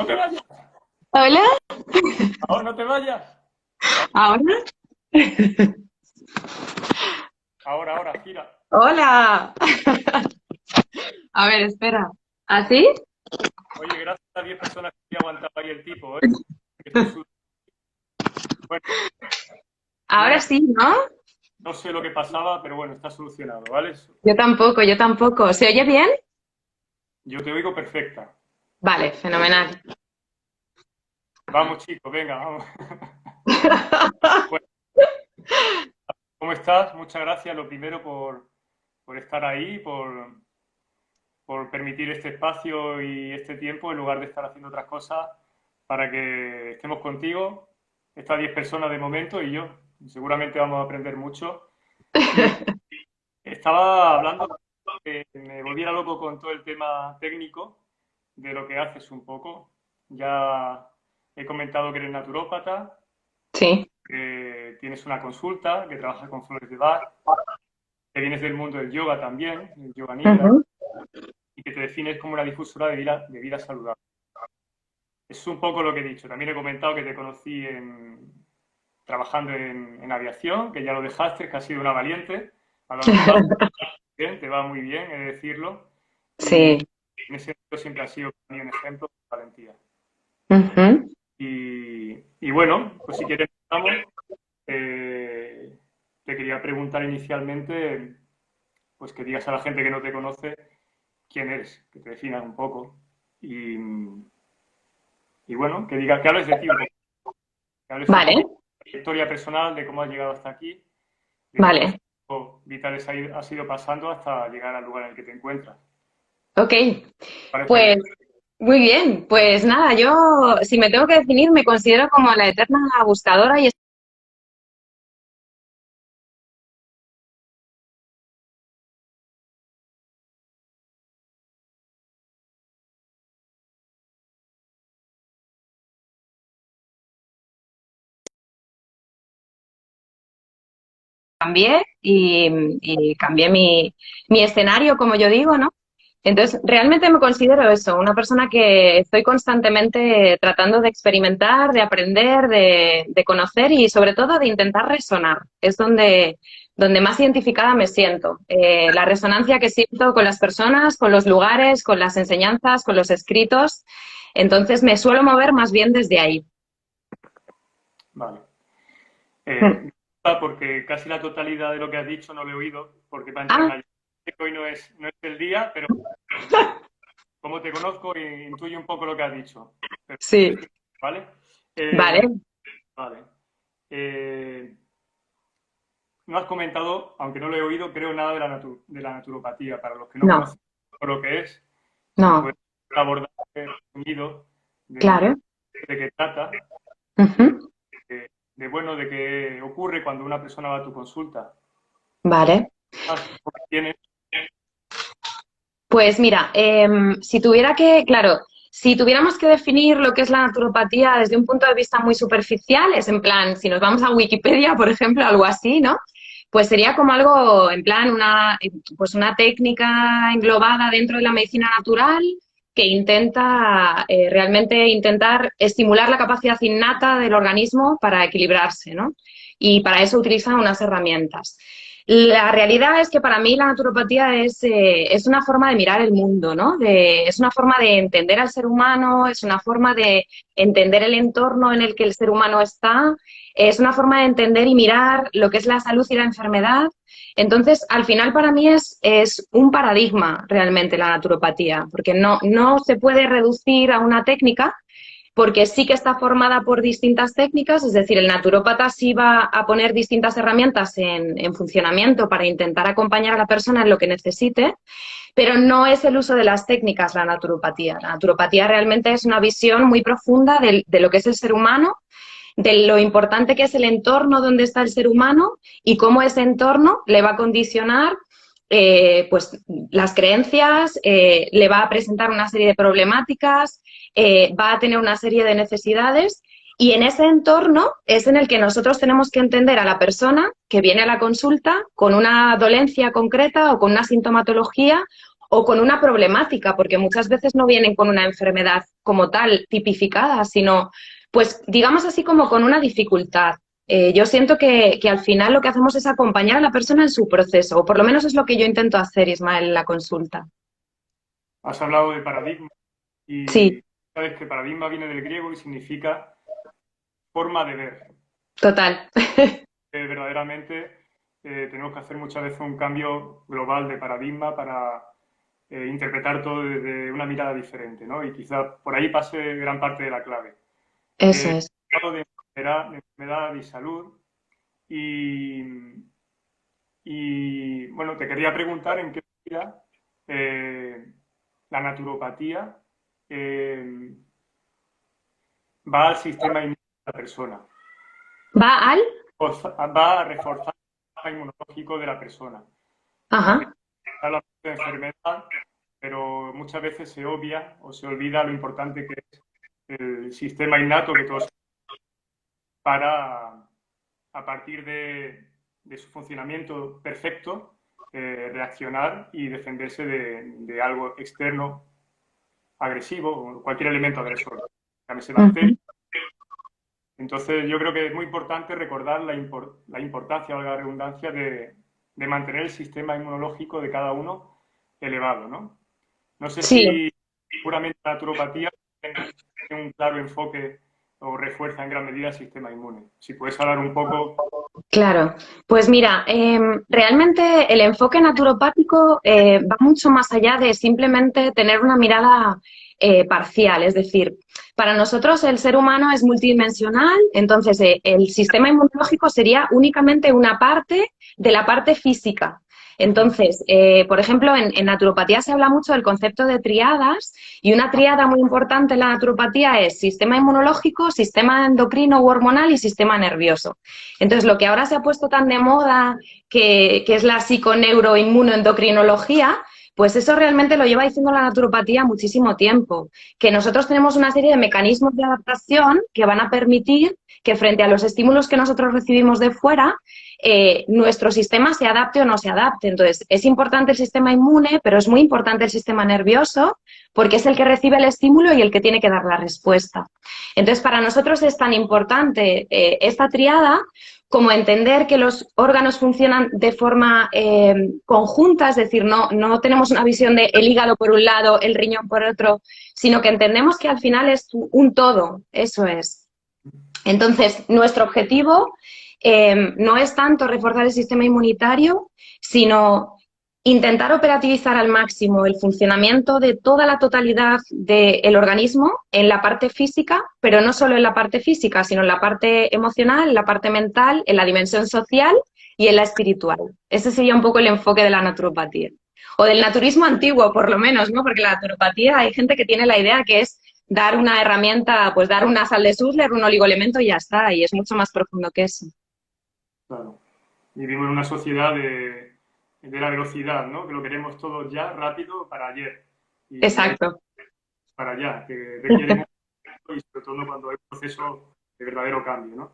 No te vayas, Hola, ahora no te vayas. ¿ahora? Ahora, gira. Hola. A ver, espera. ¿Así? Oye, gracias a 10 personas que han aguantado ahí el tipo, ¿eh? Que estoy bueno, Ahora nada, sí, ¿no? no sé lo que pasaba, pero bueno, está solucionado, ¿vale? Yo tampoco, yo tampoco. ¿Se oye bien? Yo te oigo perfecta. Vale, fenomenal. Vamos, chicos, venga, vamos. Bueno, ¿cómo estás? Muchas gracias, lo primero, por estar ahí, por permitir este espacio y este tiempo en lugar de estar haciendo otras cosas para que estemos contigo, estas 10 personas de momento y yo. Seguramente vamos a aprender mucho. Y estaba hablando que me volviera loco con todo el tema técnico de lo que haces un poco. Ya he comentado que eres naturópata, Sí. que tienes una consulta, que trabajas con flores de Bach, que vienes del mundo del yoga también, el yoga nidra, Ujú. y que te defines como una difusora de vida saludable. Es un poco lo que he dicho. También he comentado que te conocí trabajando en aviación, que ya lo dejaste, que has sido una valiente a dar el paso. Bien, te va muy bien, he de decirlo. Y Sí. en ese sentido siempre has sido para mí un ejemplo de valentía. Ujú. Y bueno, pues si quieres, empezamos. Eh, te quería preguntar inicialmente, pues que digas a la gente que no te conoce quién eres, que te definas un poco. Y bueno, que hables de ti un poco, que hables un Vale, poquito de tu historia personal, de cómo has llegado hasta aquí, de qué vale. procesos vitales has ido pasando hasta llegar al lugar en el que te encuentras. Ok. ¿Parece bien? Pues muy bien. Pues nada, yo si me tengo que definir me considero como la eterna buscadora y cambié y cambié mi escenario, como yo digo, ¿no? Entonces, realmente me considero eso, una persona que estoy constantemente tratando de experimentar, de aprender, de conocer y sobre todo de intentar resonar. Es donde más identificada me siento. La resonancia que siento con las personas, con los lugares, con las enseñanzas, con los escritos. Entonces, me suelo mover más bien desde ahí. Vale. Mm. Porque casi la totalidad de lo que has dicho no lo he oído, porque para Ah, entrarme allí. Sé que hoy no es el día, pero como te conozco, intuyo un poco lo que has dicho. Pero, sí, ¿vale? vale. Vale. Eh, no has comentado, aunque no lo he oído, creo nada de la naturopatía. Para los que no No, conocen lo que es, si no, puedes abordar resumido claro. de qué trata y Ujú. bueno, de qué ocurre cuando una persona va a tu consulta. Vale. ¿Qué tienes? Pues mira, claro, si tuviéramos que definir lo que es la naturopatía desde un punto de vista muy superficial, es en plan, si nos vamos a Wikipedia, por ejemplo, algo así, ¿no? Pues sería como algo, en plan, pues una técnica englobada dentro de la medicina natural que intenta realmente intentar estimular la capacidad innata del organismo para equilibrarse, ¿no? Y para eso utiliza unas herramientas. La realidad es que para mí la naturopatía es una forma de mirar el mundo, ¿no? Es una forma de entender al ser humano, es una forma de entender el entorno en el que el ser humano está, es una forma de entender y mirar lo que es la salud y la enfermedad. Entonces, al final para mí es un paradigma realmente la naturopatía, porque no se puede reducir a una técnica, porque sí que está formada por distintas técnicas, es decir, el naturópata sí va a poner distintas herramientas en funcionamiento para intentar acompañar a la persona en lo que necesite, pero no es el uso de las técnicas la naturopatía. La naturopatía realmente es una visión muy profunda de lo que es el ser humano, de lo importante que es el entorno donde está el ser humano y cómo ese entorno le va a condicionar pues las creencias, le va a presentar una serie de problemáticas, va a tener una serie de necesidades y en ese entorno es en el que nosotros tenemos que entender a la persona que viene a la consulta con una dolencia concreta o con una sintomatología o con una problemática, porque muchas veces no vienen con una enfermedad como tal tipificada, sino, pues, digamos así como con una dificultad. Yo siento que al final lo que hacemos es acompañar a la persona en su proceso, o por lo menos es lo que yo intento hacer, Ismael, en la consulta. Has hablado de paradigma Sí, y sabes que paradigma viene del griego y significa forma de ver. total. Verdaderamente tenemos que hacer muchas veces un cambio global de paradigma para interpretar todo desde una mirada diferente, ¿no? Y quizás por ahí pase gran parte de la clave. Eso es. Hablo de enfermedad y salud y, bueno, te quería preguntar en qué medida la naturopatía eh, va al sistema inmune de la persona, ¿Va al? va a reforzar el sistema inmunológico de la persona. Porque Ajá. habla de enfermedad, pero muchas veces se obvia o se olvida lo importante que es el sistema innato que todos para, a partir de su funcionamiento perfecto, reaccionar y defenderse de algo externo agresivo o cualquier elemento agresor, llámese bacteria. Ujú. Entonces, yo creo que es muy importante recordar la importancia, valga la redundancia, de mantener el sistema inmunológico de cada uno elevado, ¿no? No sé Sí. si puramente la naturopatía tiene un claro enfoque o refuerza en gran medida el sistema inmune. Si puedes hablar un poco. Claro, pues mira, realmente el enfoque naturopático va mucho más allá de simplemente tener una mirada parcial, es decir, para nosotros el ser humano es multidimensional, entonces el sistema inmunológico sería únicamente una parte de la parte física. Entonces, por ejemplo, en naturopatía se habla mucho del concepto de triadas y una triada muy importante en la naturopatía es sistema inmunológico, sistema endocrino u hormonal y sistema nervioso. Entonces, lo que ahora se ha puesto tan de moda, que es la psiconeuroinmunoendocrinología, pues eso realmente lo lleva diciendo la naturopatía muchísimo tiempo, que nosotros tenemos una serie de mecanismos de adaptación que van a permitir que frente a los estímulos que nosotros recibimos de fuera, nuestro sistema se adapte o no se adapte. Entonces, es importante el sistema inmune, pero es muy importante el sistema nervioso, porque es el que recibe el estímulo y el que tiene que dar la respuesta. Entonces, para nosotros es tan importante esta triada como entender que los órganos funcionan de forma conjunta, es decir, no tenemos una visión de el hígado por un lado, el riñón por otro, sino que entendemos que al final es un todo, eso es. Entonces, nuestro objetivo no es tanto reforzar el sistema inmunitario, sino intentar operativizar al máximo el funcionamiento de toda la totalidad del organismo en la parte física, pero no solo en la parte física, sino en la parte emocional, en la parte mental, en la dimensión social y en la espiritual. Ese sería un poco el enfoque de la naturopatía. O del naturismo antiguo, por lo menos, ¿no? Porque la naturopatía hay gente que tiene la idea que es dar una herramienta, pues dar una sal de Susler, un oligoelemento y ya está, y es mucho más profundo que eso. Claro. Vivimos en una sociedad de la velocidad, ¿no? Que lo queremos todo ya, rápido, para ayer. Y hay Exacto. para allá, que requiere mucho tiempo y sobre todo cuando hay un proceso de verdadero cambio, ¿no?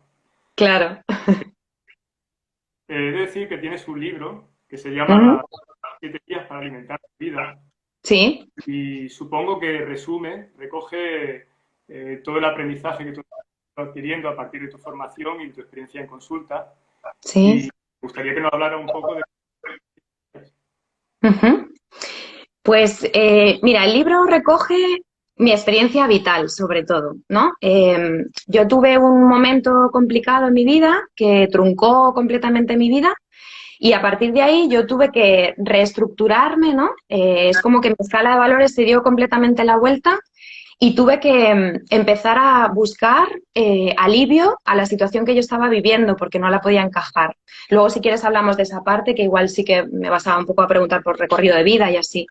Claro. He de decir que tienes un libro que se Ujú. llama 7 días para alimentar tu vida Sí, y supongo que resume, recoge todo el aprendizaje que tú estás adquiriendo a partir de tu formación y tu experiencia en consulta. Y sí. me gustaría que nos hablara un poco de. Ujú. Pues mira, el libro recoge mi experiencia vital, sobre todo, ¿no? Yo tuve un momento complicado en mi vida que truncó completamente mi vida y a partir de ahí yo tuve que reestructurarme, ¿no? Es como que mi escala de valores se dio completamente la vuelta y tuve que empezar a buscar alivio a la situación que yo estaba viviendo porque no la podía encajar. Luego, si quieres, hablamos de esa parte, que igual sí que me vas a un poco a preguntar por recorrido de vida y así.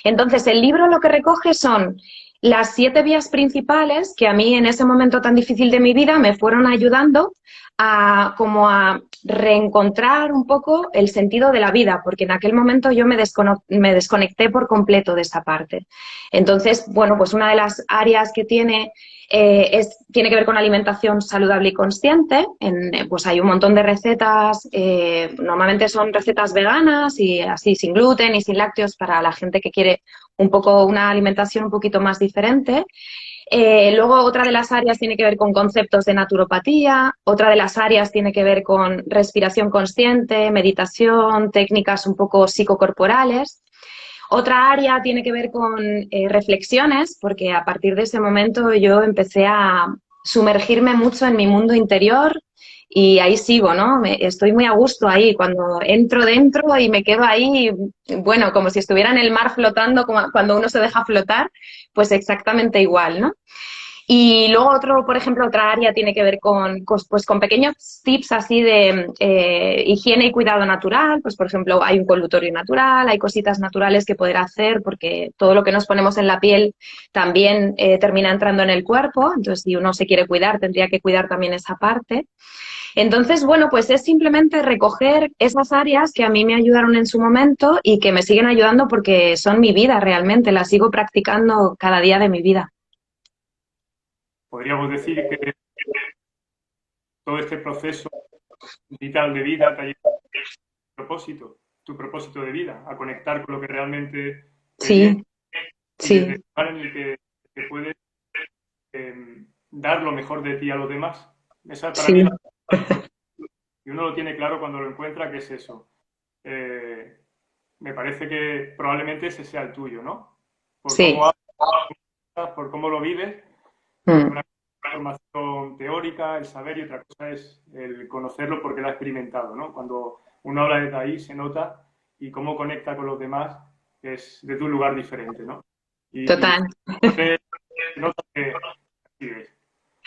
Entonces, el libro lo que recoge son las 7 vías principales que a mí en ese momento tan difícil de mi vida me fueron ayudando a como a reencontrar un poco el sentido de la vida, porque en aquel momento yo me desconecté por completo de esa parte. Entonces, bueno, pues una de las áreas que tiene que ver con alimentación saludable y consciente. Pues hay un montón de recetas, normalmente son recetas veganas y así sin gluten y sin lácteos para la gente que quiere un poco una alimentación un poquito más diferente. Luego otra de las áreas tiene que ver con conceptos de naturopatía, otra de las áreas tiene que ver con respiración consciente, meditación, técnicas un poco psicocorporales. Otra área tiene que ver con reflexiones, porque a partir de ese momento yo empecé a sumergirme mucho en mi mundo interior y ahí sigo, ¿no? Estoy muy a gusto ahí, cuando entro dentro y me quedo ahí, bueno, como si estuviera en el mar flotando, como cuando uno se deja flotar, pues exactamente igual, ¿no? Y luego por ejemplo, otra área tiene que ver pues, con pequeños tips así de higiene y cuidado natural. Pues, por ejemplo, hay un colutorio natural, hay cositas naturales que poder hacer porque todo lo que nos ponemos en la piel también termina entrando en el cuerpo. Entonces, si uno se quiere cuidar, tendría que cuidar también esa parte. Entonces, bueno, pues es simplemente recoger esas áreas que a mí me ayudaron en su momento y que me siguen ayudando porque son mi vida realmente, las sigo practicando cada día de mi vida. Podríamos decir que todo este proceso vital de vida te ha llevado a tu propósito de vida, a conectar con lo que realmente te llena Sí, y desde sí, el lugar en el que te puedes dar lo mejor de ti a los demás. Esa para mí es sí, la propósito. Y uno lo tiene claro cuando lo encuentra, que es eso. Eh, Me parece que probablemente ese sea el tuyo, ¿no? Por cómo sí. hablas, por cómo lo vives, porque Mm. una información teórica, el saber, y otra cosa es el conocerlo porque lo ha experimentado, ¿no? Cuando uno habla desde ahí se nota y cómo conecta con los demás es desde un lugar diferente, ¿no? Y Total. se nota que así es.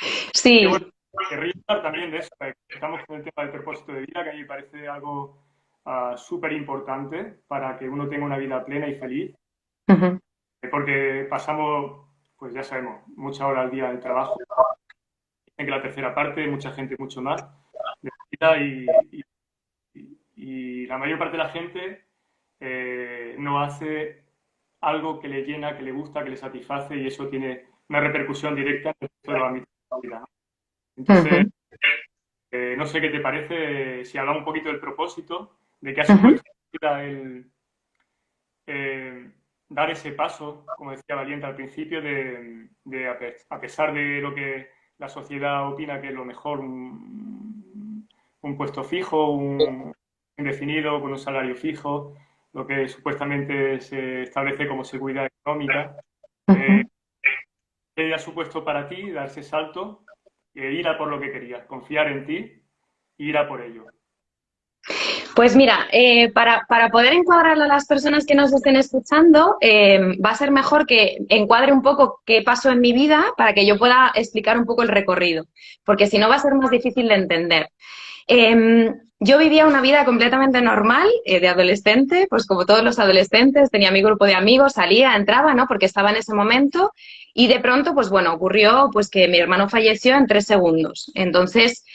Y Sí. bueno, querría hablar también de eso, estamos con el tema del propósito de vida, que a mí me parece algo súper importante para que uno tenga una vida plena y feliz, Ujú. porque pasamos, pues ya sabemos, muchas horas al día de trabajo, en que la tercera parte, mucha gente mucho más, de vida y la mayor parte de la gente no hace algo que le llena, que le gusta, que le satisface y eso tiene una repercusión directa en el resto de los ámbitos de la vida, ¿no? Entonces, Ujú. no sé qué te parece si hablamos un poquito del propósito, de qué ha Ujú. supuesto el eh, dar ese paso, como decía Valiente al principio, a pesar de lo que la sociedad opina que es lo mejor, un puesto fijo, un indefinido, con un salario fijo, lo que supuestamente se establece como seguridad económica. Eh, Ujú. ¿Qué ha supuesto para ti dar ese salto, ir a por lo que querías, confiar en ti e ir a por ello? Pues mira, para poder encuadrar a las personas que nos estén escuchando, va a ser mejor que encuadre un poco qué pasó en mi vida para que yo pueda explicar un poco el recorrido, porque si no va a ser más difícil de entender. Yo vivía una vida completamente normal de adolescente, pues como todos los adolescentes, tenía mi grupo de amigos, salía, entraba, ¿no? Porque estaba en ese momento y de pronto, pues bueno, ocurrió pues que mi hermano falleció en 3 segundos. Entonces,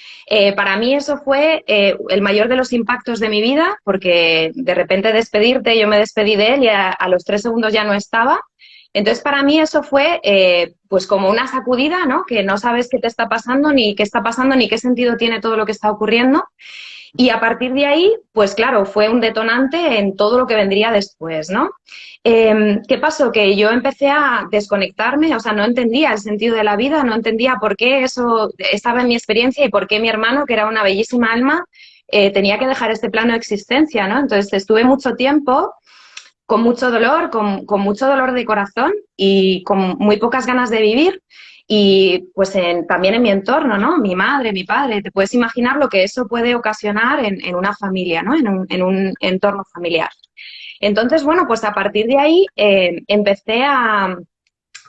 para mí eso fue el mayor de los impactos de mi vida, porque de repente despedirte, yo me despedí de él y a los 3 segundos ya no estaba. Entonces, para mí eso fue pues como una sacudida, ¿no? Que no sabes qué te está pasando, ni qué está pasando, ni qué sentido tiene todo lo que está ocurriendo. Y a partir de ahí, pues claro, fue un detonante en todo lo que vendría después, ¿no? ¿Qué pasó? Que yo empecé a desconectarme, o sea, no entendía el sentido de la vida, no entendía por qué eso estaba en mi experiencia y por qué mi hermano, que era una bellísima alma, tenía que dejar este plano de existencia, ¿no? Entonces estuve mucho tiempo con mucho dolor, con mucho dolor de corazón y con muy pocas ganas de vivir. Y pues también en mi entorno, ¿no? Mi madre, mi padre, te puedes imaginar lo que eso puede ocasionar en una familia, ¿no? En un entorno familiar. Entonces, bueno, pues a partir de ahí empecé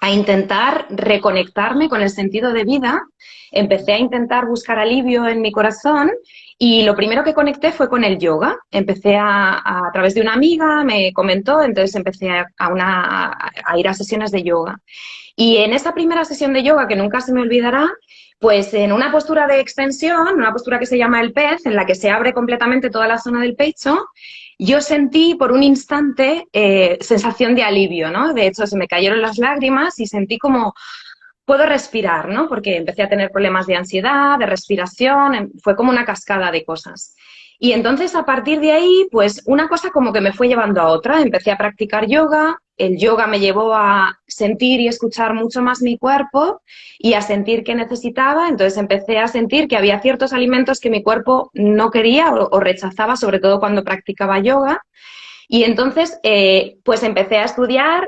a intentar reconectarme con el sentido de vida, empecé a intentar buscar alivio en mi corazón y lo primero que conecté fue con el yoga. Empecé a través de una amiga, me comentó, entonces empecé a ir a sesiones de yoga. Y en esa primera sesión de yoga, que nunca se me olvidará, pues en una postura de extensión, una postura que se llama el pez, en la que se abre completamente toda la zona del pecho, yo sentí por un instante sensación de alivio, ¿no? De hecho, se me cayeron las lágrimas y sentí como puedo respirar, ¿no? Porque empecé a tener problemas de ansiedad, de respiración, fue como una cascada de cosas. Y entonces, a partir de ahí, pues una cosa como que me fue llevando a otra. Empecé a practicar yoga, el yoga me llevó a sentir y escuchar mucho más mi cuerpo y a sentir que necesitaba. Entonces empecé a sentir que había ciertos alimentos que mi cuerpo no quería o rechazaba, sobre todo cuando practicaba yoga. Y entonces, pues empecé a estudiar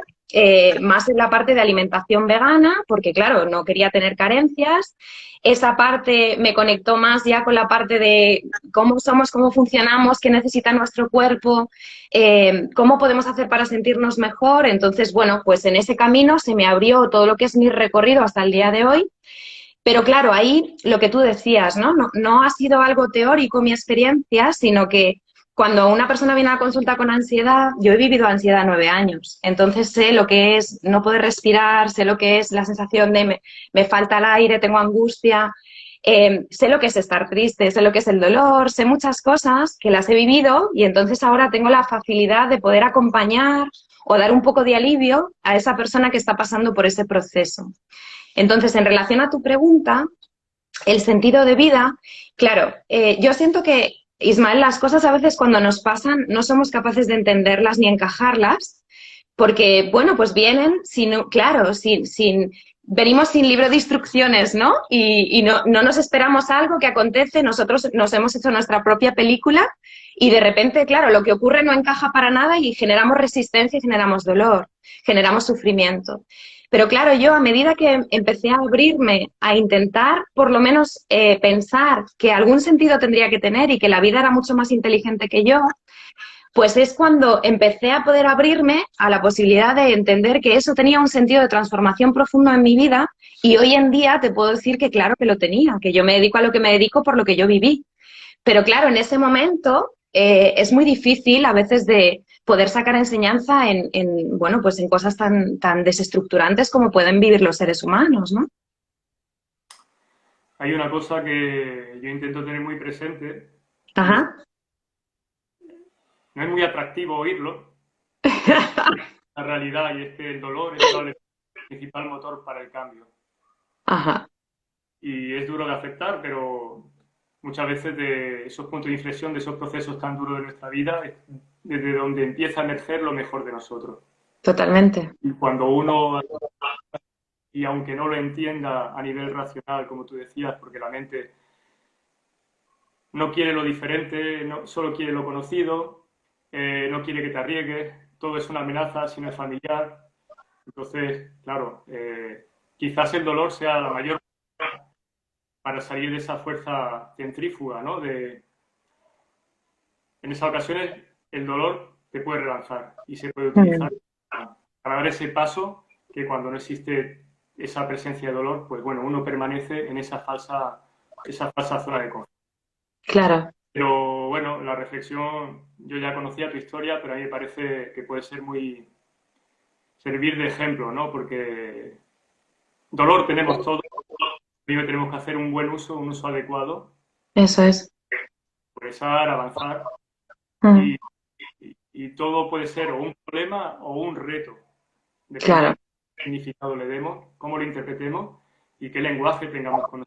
más en la parte de alimentación vegana, porque claro, no quería tener carencias. Esa parte me conectó más ya con la parte de cómo somos, cómo funcionamos, qué necesita nuestro cuerpo, cómo podemos hacer para sentirnos mejor. Entonces, bueno, pues en ese camino se me abrió todo lo que es mi recorrido hasta el día de hoy. Pero claro, ahí lo que tú decías, ¿no? No ha sido algo teórico mi experiencia, sino que cuando una persona viene a la consulta con ansiedad, yo he vivido ansiedad 9 años, entonces sé lo que es no poder respirar, sé lo que es la sensación de me falta el aire, tengo angustia, sé lo que es estar triste, sé lo que es el dolor, sé muchas cosas que las he vivido y entonces ahora tengo la facilidad de poder acompañar o dar un poco de alivio a esa persona que está pasando por ese proceso. Entonces, en relación a tu pregunta, el sentido de vida, claro, yo siento que, Ismael, las cosas a veces cuando nos pasan no somos capaces de entenderlas ni encajarlas, porque, bueno, pues vienen sin, claro, venimos sin libro de instrucciones, ¿no? Y no nos esperamos algo que acontece, nosotros nos hemos hecho nuestra propia película y de repente, claro, lo que ocurre no encaja para nada y generamos resistencia y generamos dolor, generamos sufrimiento. Pero claro, yo a medida que empecé a abrirme, a intentar por lo menos pensar que algún sentido tendría que tener y que la vida era mucho más inteligente que yo, pues es cuando empecé a poder abrirme a la posibilidad de entender que eso tenía un sentido de transformación profundo en mi vida y hoy en día te puedo decir que claro que lo tenía, que yo me dedico a lo que me dedico por lo que yo viví. Pero claro, en ese momento es muy difícil a veces de poder sacar enseñanza bueno, pues en cosas tan desestructurantes como pueden vivir los seres humanos, ¿no? Hay una cosa que yo intento tener muy presente y Ajá. no es muy atractivo oírlo, pero es la realidad y es que el dolor es probablemente el principal motor para el cambio. Ajá. Y es duro de aceptar, pero muchas veces de esos puntos de inflexión, de esos procesos tan duros de nuestra vida, es desde donde empieza a emerger lo mejor de nosotros. Totalmente. Y cuando uno, y aunque no lo entienda a nivel racional, como tú decías, porque la mente no quiere lo diferente, no, solo quiere lo conocido, no quiere que te arriesgues, todo es una amenaza si no es familiar. Entonces, claro, quizás el dolor sea la mayor para salir de esa fuerza centrífuga, ¿no? En esas ocasiones el dolor te puede relanzar y se puede Mm. utilizar para dar ese paso que cuando no existe esa presencia de dolor, pues bueno, uno permanece en esa falsa zona de confort. Claro. Pero bueno, la reflexión, yo ya conocía tu historia, pero a mí me parece que puede ser muy servir de ejemplo, ¿no? Porque dolor tenemos todos, primero tenemos que hacer un buen uso, un uso adecuado, Eso es. progresar, avanzar Mm. y, y todo puede ser o un problema o un reto, Claro. dependiendo de qué significado le demos, cómo lo interpretemos y qué lenguaje tengamos con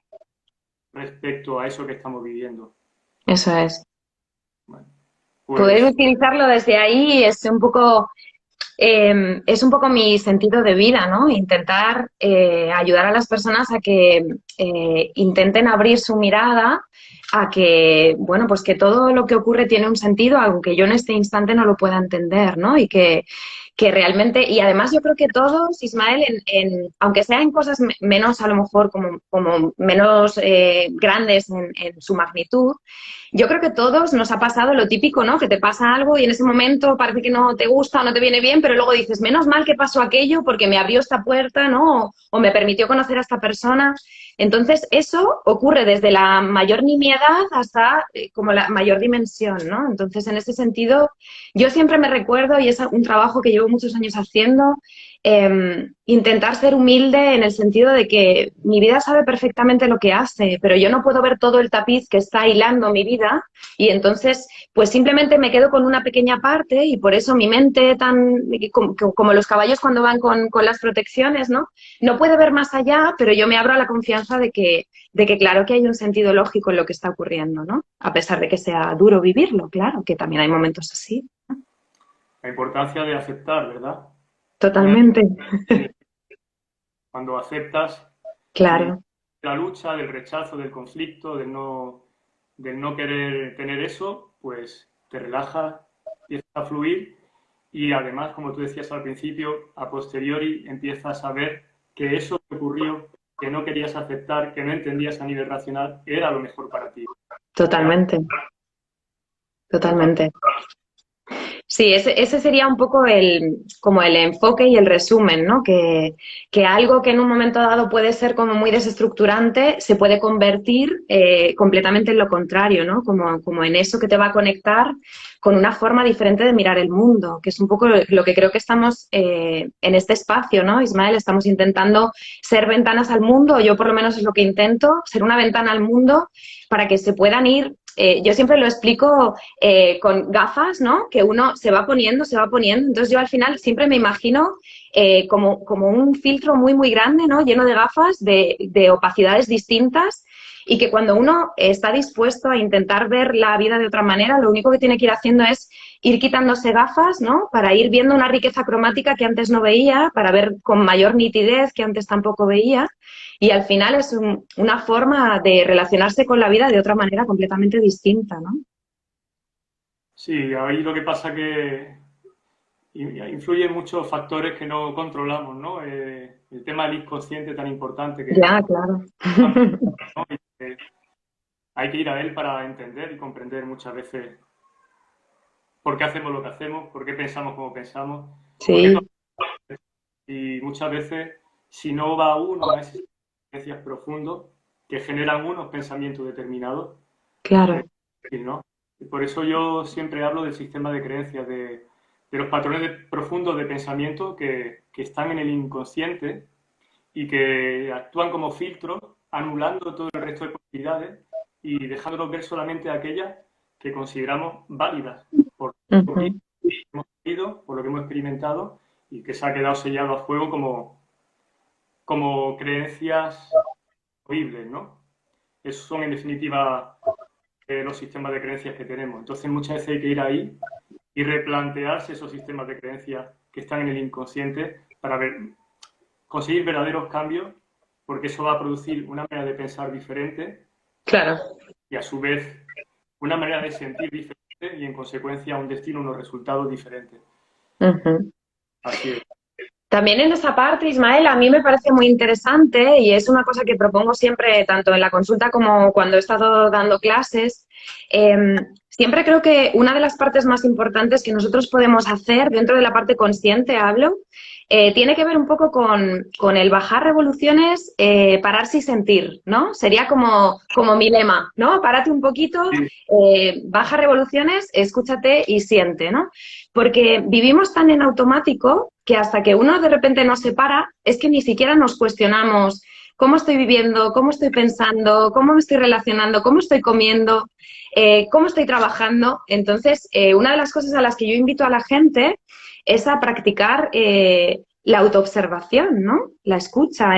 respecto a eso que estamos viviendo. Eso es. Bueno, Poder pues utilizarlo desde ahí es un poco mi sentido de vida, ¿no? Intentar ayudar a las personas a que intenten abrir su mirada a que, bueno, pues que todo lo que ocurre tiene un sentido, aunque yo en este instante no lo pueda entender, ¿no? que realmente, y además yo creo que todos, Ismael, aunque sean cosas menos, a lo mejor, como menos grandes en su magnitud, yo creo que todos nos ha pasado lo típico, ¿no? Que te pasa algo y en ese momento parece que no te gusta o no te viene bien, pero luego dices, menos mal que pasó aquello porque me abrió esta puerta, ¿no? O me permitió conocer a esta persona. Entonces, eso ocurre desde la mayor nimiedad hasta como la mayor dimensión, ¿no? Entonces, en ese sentido, yo siempre me recuerdo, y es un trabajo que llevo muchos años haciendo, intentar ser humilde en el sentido de que mi vida sabe perfectamente lo que hace, pero yo no puedo ver todo el tapiz que está hilando mi vida y entonces pues simplemente me quedo con una pequeña parte y por eso mi mente como los caballos cuando van con las protecciones, ¿no? No puede ver más allá, pero yo me abro a la confianza de que claro que hay un sentido lógico en lo que está ocurriendo, ¿no? A pesar de que sea duro vivirlo, claro, que también hay momentos así. La importancia de aceptar, ¿verdad? Totalmente. Cuando aceptas y Claro. la lucha, del rechazo, del conflicto, del no querer tener eso, pues te relajas, empiezas a fluir y además, como tú decías al principio, a posteriori empiezas a ver que eso que ocurrió, que no querías aceptar, que no entendías a nivel racional, era lo mejor para ti. Totalmente, totalmente. Sí, ese sería un poco como el enfoque y el resumen, ¿no? Que algo que en un momento dado puede ser como muy desestructurante se puede convertir completamente en lo contrario, ¿no? Como en eso que te va a conectar con una forma diferente de mirar el mundo, que es un poco lo que creo que estamos en este espacio, ¿no? Ismael, estamos intentando ser ventanas al mundo, yo por lo menos es lo que intento, ser una ventana al mundo para que se puedan ir. Yo siempre lo explico con gafas, ¿no? Que uno se va poniendo, se va poniendo. Entonces yo al final siempre me imagino como un filtro muy, muy grande, ¿no? Lleno de gafas de opacidades distintas y que cuando uno está dispuesto a intentar ver la vida de otra manera, lo único que tiene que ir haciendo es ir quitándose gafas, ¿no? Para ir viendo una riqueza cromática que antes no veía, para ver con mayor nitidez que antes tampoco veía. Y al final es una forma de relacionarse con la vida de otra manera completamente distinta, ¿no? Sí, ahí lo que pasa que influyen muchos factores que no controlamos, ¿no? El tema del inconsciente tan importante Ya, claro. ¿no? Hay que ir a él para entender y comprender muchas veces por qué hacemos lo que hacemos, por qué pensamos como pensamos, por qué Sí, y muchas veces si no va uno a esas experiencias profundas que generan unos pensamientos determinados, claro. ¿no? Y por eso yo siempre hablo del sistema de creencias, de los patrones profundos de pensamiento que están en el inconsciente y que actúan como filtros, anulando todo el resto de posibilidades y dejándonos ver solamente aquellas que consideramos válidas por lo que Ujú. hemos vivido, por lo que hemos experimentado y que se ha quedado sellado a fuego como creencias horribles, ¿no? Esos son, en definitiva, los sistemas de creencias que tenemos. Entonces, muchas veces hay que ir ahí y replantearse esos sistemas de creencias que están en el inconsciente para conseguir verdaderos cambios, porque eso va a producir una manera de pensar diferente Claro. y, a su vez, una manera de sentir diferente y, en consecuencia, un destino, unos resultados diferentes. Ujú. Así es. También en esa parte, Ismael, a mí me parece muy interesante y es una cosa que propongo siempre, tanto en la consulta como cuando he estado dando clases. Siempre creo que una de las partes más importantes que nosotros podemos hacer, dentro de la parte consciente hablo, tiene que ver un poco con el bajar revoluciones, pararse y sentir, ¿no? Sería como mi lema, ¿no? Párate un poquito, baja revoluciones, escúchate y siente, ¿no? Porque vivimos tan en automático que hasta que uno de repente no se para, es que ni siquiera nos cuestionamos cómo estoy viviendo, cómo estoy pensando, cómo me estoy relacionando, cómo estoy comiendo, cómo estoy trabajando. Entonces, una de las cosas a las que yo invito a la gente es a practicar la autoobservación, ¿no? La escucha,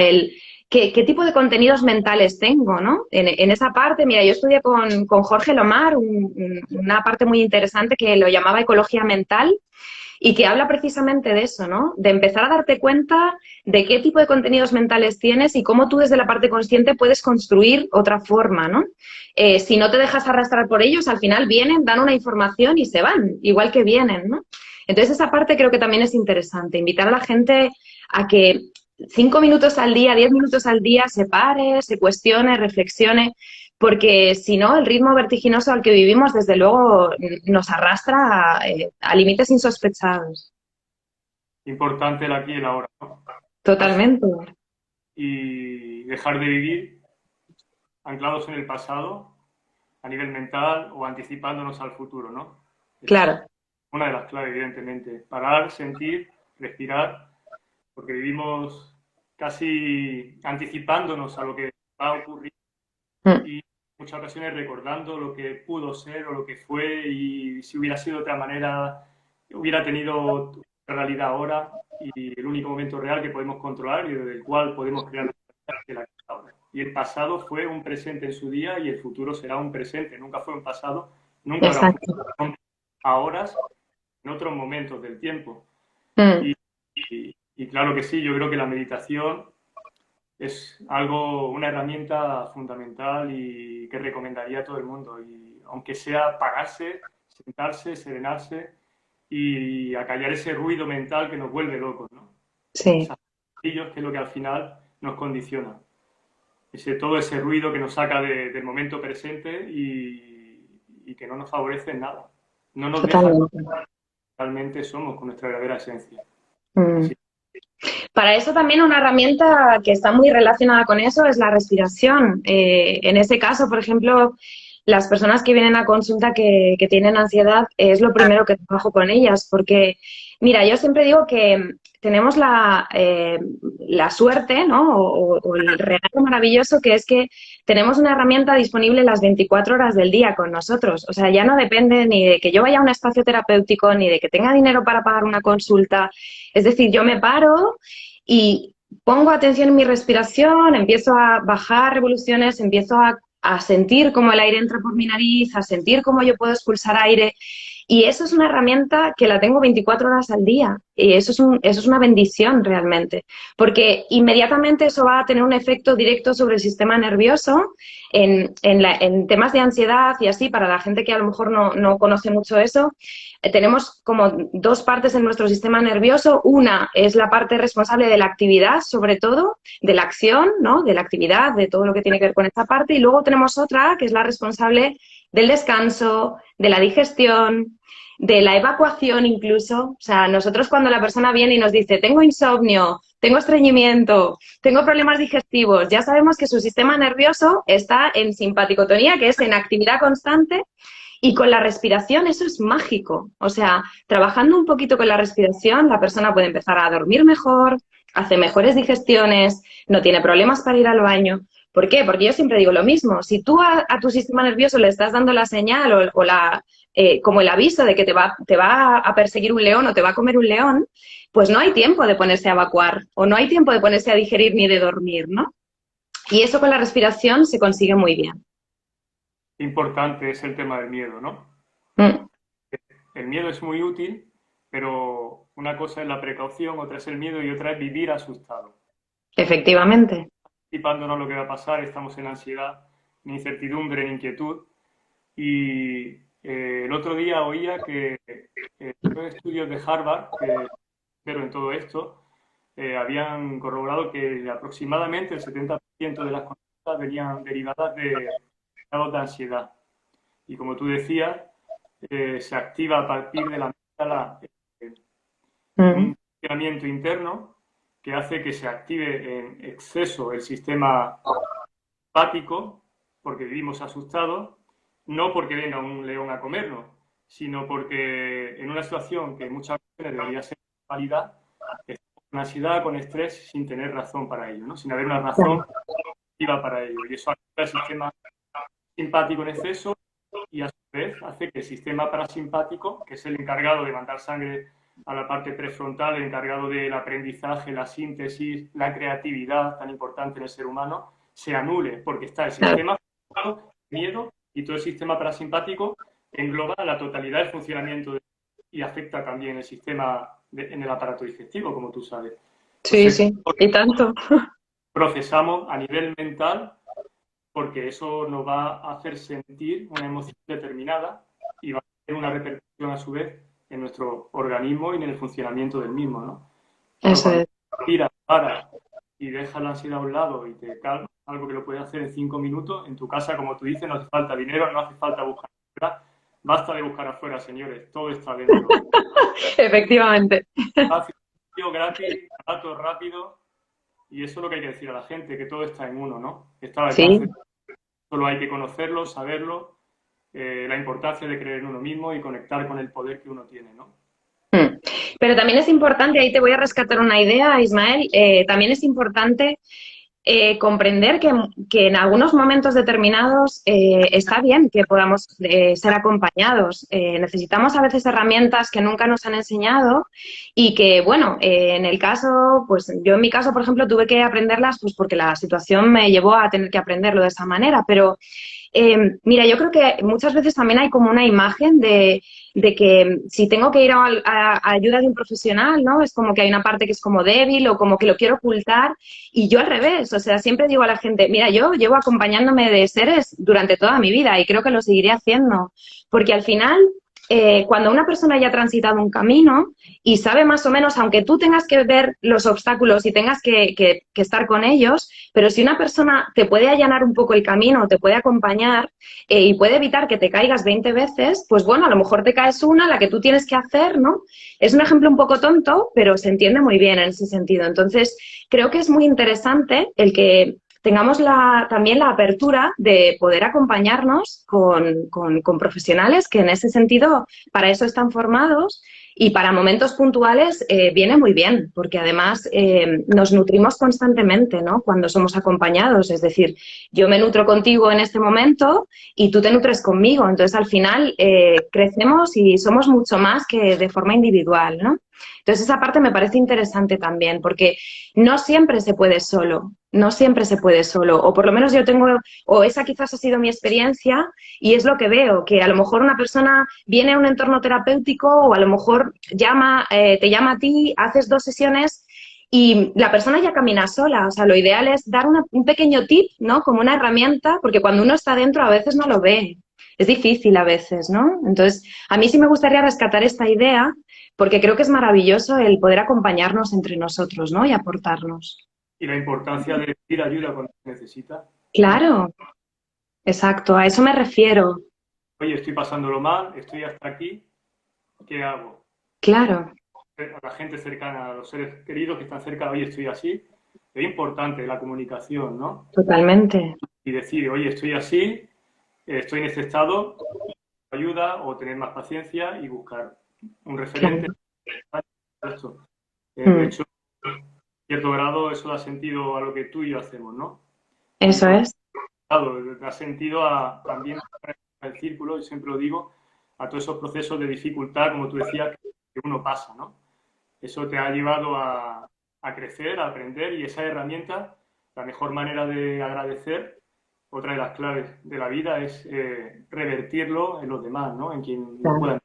¿qué tipo de contenidos mentales tengo, ¿no? En esa parte, mira, yo estudié con Jorge Lomar una parte muy interesante que lo llamaba ecología mental y que habla precisamente de eso, ¿no? De empezar a darte cuenta de qué tipo de contenidos mentales tienes y cómo tú desde la parte consciente puedes construir otra forma, ¿no? Si no te dejas arrastrar por ellos, al final vienen, dan una información y se van, igual que vienen, ¿no? Entonces, esa parte creo que también es interesante, invitar a la gente a que 5 minutos al día, 10 minutos al día se pare, se cuestione, reflexione, porque si no, el ritmo vertiginoso al que vivimos, desde luego, nos arrastra a límites insospechados. Importante el aquí y el ahora, ¿no? Totalmente. Y dejar de vivir anclados en el pasado a nivel mental o anticipándonos al futuro, ¿no? Es Claro, una de las claves, evidentemente. Parar, sentir, respirar, porque vivimos casi anticipándonos a lo que va a ocurrir mm, y en muchas ocasiones recordando lo que pudo ser o lo que fue y si hubiera sido de otra manera, hubiera tenido otra realidad ahora y el único momento real que podemos controlar y desde el cual podemos crear la que es ahora. Y el pasado fue un presente en su día y el futuro será un presente, nunca fue un pasado, nunca habrá un exacto. futuro, son ahora en otros momentos del tiempo. Mm, Y, y claro que sí, yo creo que la meditación es algo, una herramienta fundamental y que recomendaría a todo el mundo. Y aunque sea pararse, sentarse, serenarse y acallar ese ruido mental que nos vuelve locos, ¿no? sí, Esos pasillos que es lo que al final nos condiciona. Todo ese ruido que nos saca del momento presente y que no nos favorece en nada. No nos deja totalmente. realmente somos con nuestra verdadera esencia. Mm. Así. Para eso también una herramienta que está muy relacionada con eso es la respiración. En ese caso, por ejemplo, las personas que vienen a consulta que tienen ansiedad, es lo primero que trabajo con ellas, porque, mira, yo siempre digo que tenemos la suerte, ¿no? O el regalo maravilloso que es que tenemos una herramienta disponible las 24 horas del día con nosotros. O sea, ya no depende ni de que yo vaya a un espacio terapéutico, ni de que tenga dinero para pagar una consulta. Es decir, yo me paro y pongo atención en mi respiración, empiezo a bajar revoluciones, empiezo a sentir cómo el aire entra por mi nariz, a sentir cómo yo puedo expulsar aire. Y eso es una herramienta que la tengo 24 horas al día. Y eso es una bendición realmente, porque inmediatamente eso va a tener un efecto directo sobre el sistema nervioso en temas de ansiedad y así, para la gente que a lo mejor no conoce mucho eso. Tenemos como dos partes en nuestro sistema nervioso. Una es la parte responsable de la actividad, sobre todo, de la acción, ¿no? De la actividad, de todo lo que tiene que ver con esta parte. Y luego tenemos otra que es la responsable del descanso, de la digestión, de la evacuación incluso. O sea, nosotros cuando la persona viene y nos dice, tengo insomnio, tengo estreñimiento, tengo problemas digestivos, ya sabemos que su sistema nervioso está en simpaticotonía, que es en actividad constante, y con la respiración eso es mágico. O sea, trabajando un poquito con la respiración, la persona puede empezar a dormir mejor, hace mejores digestiones, no tiene problemas para ir al baño. ¿Por qué? Porque yo siempre digo lo mismo. Si tú a tu sistema nervioso le estás dando la señal como el aviso de que te va a perseguir un león o te va a comer un león, pues no hay tiempo de ponerse a evacuar o no hay tiempo de ponerse a digerir ni de dormir, ¿no? Y eso con la respiración se consigue muy bien. Importante es el tema del miedo, ¿no? Mm, El miedo es muy útil, pero una cosa es la precaución, otra es el miedo y otra es vivir asustado. efectivamente. Anticipándonos lo que va a pasar, estamos en ansiedad, en incertidumbre, en inquietud. Y el otro día oía que los estudios de Harvard, pero en todo esto, habían corroborado que aproximadamente el 70% de las conductas venían derivadas de estados de ansiedad. Y como tú decías, se activa a partir de la amígdala Mm, un funcionamiento interno que hace que se active en exceso el sistema simpático, porque vivimos asustados, no porque venga un león a comernos, sino porque en una situación que en muchas ocasiones debería ser normalidad, estamos con ansiedad, con estrés, sin tener razón para ello, ¿no? Sin haber una razón claro. activa para ello. Y eso activa el sistema simpático en exceso y a su vez hace que el sistema parasimpático, que es el encargado de mandar sangre a la parte prefrontal, el encargado del aprendizaje, la síntesis, la creatividad tan importante en el ser humano, se anule, porque está el Claro. sistema miedo y todo el sistema parasimpático engloba la totalidad del funcionamiento y afecta también el sistema en el aparato digestivo, como tú sabes. Sí, Entonces, sí, y tanto. procesamos a nivel mental porque eso nos va a hacer sentir una emoción determinada y va a tener una repercusión a su vez en nuestro organismo y en el funcionamiento del mismo, ¿no? Claro, Eso cuando es. tiras, paras y dejas la ansiedad a un lado y te calmas, algo que lo puedes hacer en 5 minutos, en tu casa, como tú dices, no hace falta dinero, no hace falta buscar afuera, basta de buscar afuera, señores, todo está dentro. Efectivamente. Fácil, gratis, barato, rápido, y eso es lo que hay que decir a la gente, que todo está en uno, ¿no? Está al Sí. alcance, solo hay que conocerlo, saberlo, la importancia de creer en uno mismo y conectar con el poder que uno tiene, ¿no? Mm. Pero también es importante, ahí te voy a rescatar una idea, Ismael, también es importante comprender que en algunos momentos determinados está bien que podamos ser acompañados. Necesitamos a veces herramientas que nunca nos han enseñado y que, bueno, en el caso, pues yo en mi caso, por ejemplo, tuve que aprenderlas pues porque la situación me llevó a tener que aprenderlo de esa manera, pero mira, yo creo que muchas veces también hay como una imagen de que si tengo que ir a ayuda de un profesional, ¿no? Es como que hay una parte que es como débil o como que lo quiero ocultar y yo al revés, o sea, siempre digo a la gente, mira, yo llevo acompañándome de seres durante toda mi vida y creo que lo seguiré haciendo, porque al final, cuando una persona ya ha transitado un camino y sabe más o menos, aunque tú tengas que ver los obstáculos y tengas que estar con ellos, pero si una persona te puede allanar un poco el camino, te puede acompañar y puede evitar que te caigas 20 veces, pues bueno, a lo mejor te caes una, la que tú tienes que hacer, ¿no? Es un ejemplo un poco tonto, pero se entiende muy bien en ese sentido. Entonces, creo que es muy interesante el que tengamos también la apertura de poder acompañarnos con profesionales que en ese sentido para eso están formados y para momentos puntuales viene muy bien, porque además nos nutrimos constantemente, ¿no? Cuando somos acompañados, es decir, yo me nutro contigo en este momento y tú te nutres conmigo, entonces al final crecemos y somos mucho más que de forma individual, ¿no? Entonces esa parte me parece interesante también, porque no siempre se puede solo, no siempre se puede solo, o por lo menos yo tengo, o esa quizás ha sido mi experiencia y es lo que veo, que a lo mejor una persona viene a un entorno terapéutico o a lo mejor te llama a ti, haces 2 sesiones y la persona ya camina sola. O sea, lo ideal es dar un pequeño tip, ¿no? Como una herramienta, porque cuando uno está dentro a veces no lo ve. Es difícil a veces, ¿no? Entonces, a mí sí me gustaría rescatar esta idea porque creo que es maravilloso el poder acompañarnos entre nosotros, ¿no? Y aportarnos. Y la importancia de pedir ayuda cuando se necesita. Claro, exacto, a eso me refiero. Oye, estoy pasándolo mal, estoy hasta aquí, ¿qué hago? Claro, A la gente cercana, a los seres queridos que están cerca, oye, estoy así. Es importante la comunicación, ¿no? totalmente. Y decir, oye, estoy así, estoy en este estado, ayuda o tener más paciencia y buscar un referente. Claro. Esto. De Mm, hecho, en cierto grado eso da sentido a lo que tú y yo hacemos, ¿no? Y eso sobre es. todo, da sentido también el círculo, y siempre lo digo, a todos esos procesos de dificultad, como tú decías, que uno pasa, ¿no? Eso te ha llevado a crecer, a aprender y esa herramienta, la mejor manera de agradecer, otra de las claves de la vida es revertirlo en los demás, ¿no? En quien lo Claro. puedan.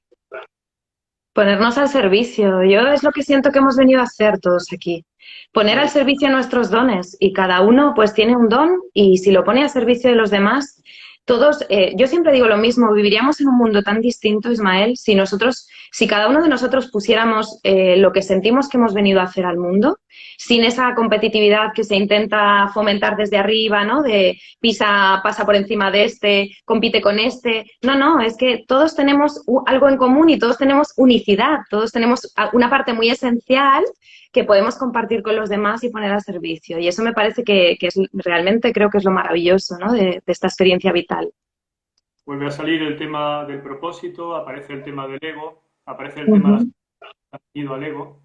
Ponernos al servicio. Yo es lo que siento que hemos venido a hacer todos aquí. Poner al Claro, servicio nuestros dones y cada uno pues tiene un don y si lo pone al servicio de los demás, todos, yo siempre digo lo mismo, viviríamos en un mundo tan distinto, Ismael, si cada uno de nosotros pusiéramos lo que sentimos que hemos venido a hacer al mundo, sin esa competitividad que se intenta fomentar desde arriba, ¿no? De pasa por encima de este, compite con este. No, no, es que todos tenemos algo en común y todos tenemos unicidad, todos tenemos una parte muy esencial que podemos compartir con los demás y poner al servicio. Y eso me parece que es realmente creo que es lo maravilloso, ¿no? De esta experiencia vital. vuelve a salir el tema del propósito, aparece el tema del ego, aparece el Uh tema de -huh. la sentido al ego.